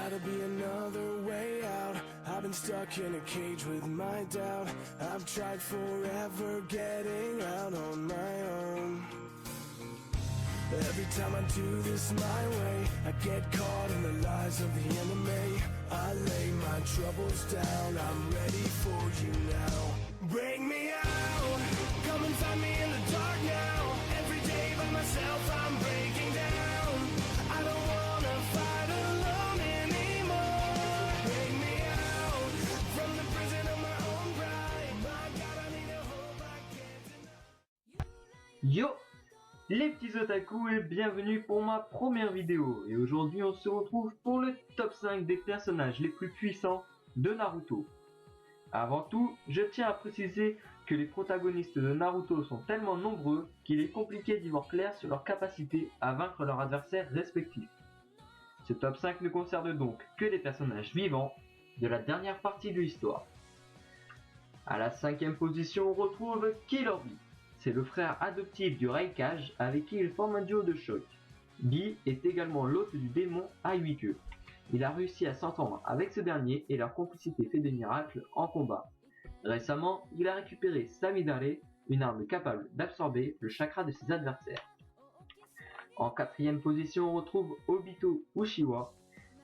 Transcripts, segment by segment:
gotta be another way out. I've been stuck in a cage with my doubt. I've tried forever getting out on my own. Every time I do this my way, I get caught in the lies of the enemy. I lay my troubles down, I'm ready for you now. Bring me out, come and find me in the dark now. Every day by myself I'm breaking down. I don't wanna fight alone anymore. Bring me out, from the prison of my own pride. My God, I need a hope I can't deny. Yo les petits otaku et bienvenue pour ma première vidéo. Et aujourd'hui on se retrouve pour le top 5 des personnages les plus puissants de Naruto. Avant tout, je tiens à préciser que les protagonistes de Naruto sont tellement nombreux qu'il est compliqué d'y voir clair sur leur capacité à vaincre leurs adversaires respectifs. Ce top 5 ne concerne donc que des personnages vivants de la dernière partie de l'histoire. À la 5e position on retrouve Killer Bee. C'est le frère adoptif du Raikage avec qui il forme un duo de choc. Bee est également l'hôte du démon à 8 queues. Il a réussi à s'entendre avec ce dernier et leur complicité fait des miracles en combat. Récemment, il a récupéré Samidare, une arme capable d'absorber le chakra de ses adversaires. En 4e position, on retrouve Obito Uchiwa.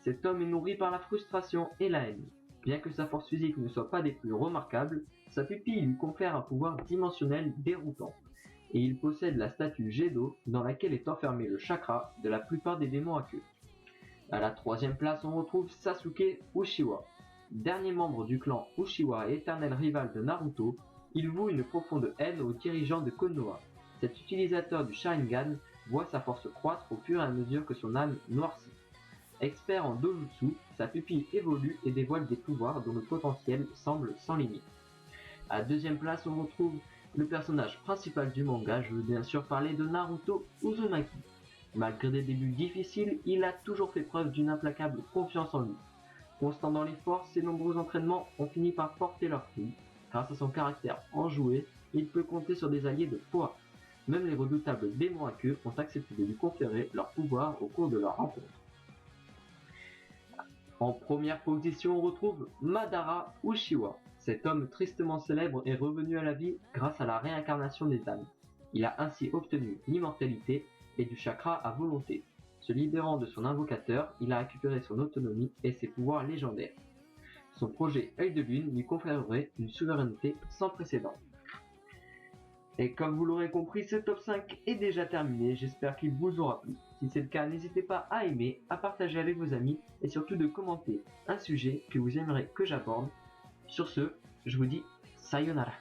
Cet homme est nourri par la frustration et la haine. Bien que sa force physique ne soit pas des plus remarquables, sa pupille lui confère un pouvoir dimensionnel déroutant. Et il possède la statue Gedo dans laquelle est enfermé le chakra de la plupart des démons à queue. À la 3e place, on retrouve Sasuke Uchiwa. Dernier membre du clan Uchiwa et éternel rival de Naruto, il voue une profonde haine aux dirigeants de Konoha. Cet utilisateur du Sharingan voit sa force croître au fur et à mesure que son âme noircit. Expert en dojutsu, sa pupille évolue et dévoile des pouvoirs dont le potentiel semble sans limite. À 2e place, on retrouve le personnage principal du manga, je veux bien sûr parler de Naruto Uzumaki. Malgré des débuts difficiles, il a toujours fait preuve d'une implacable confiance en lui. Constant dans l'effort, ses nombreux entraînements ont fini par porter leurs fruits. Grâce à son caractère enjoué, il peut compter sur des alliés de poids. Même les redoutables démons à queue ont accepté de lui conférer leur pouvoir au cours de leur rencontre. En première position, on retrouve Madara Uchiwa. Cet homme tristement célèbre est revenu à la vie grâce à la réincarnation des âmes. Il a ainsi obtenu l'immortalité et du chakra à volonté. Se libérant de son invocateur, il a récupéré son autonomie et ses pouvoirs légendaires. Son projet Œil de Lune lui conférerait une souveraineté sans précédent. Et comme vous l'aurez compris, ce top 5 est déjà terminé, j'espère qu'il vous aura plu. Si c'est le cas, n'hésitez pas à aimer, à partager avec vos amis et surtout de commenter un sujet que vous aimeriez que j'aborde. Sur ce, je vous dis sayonara.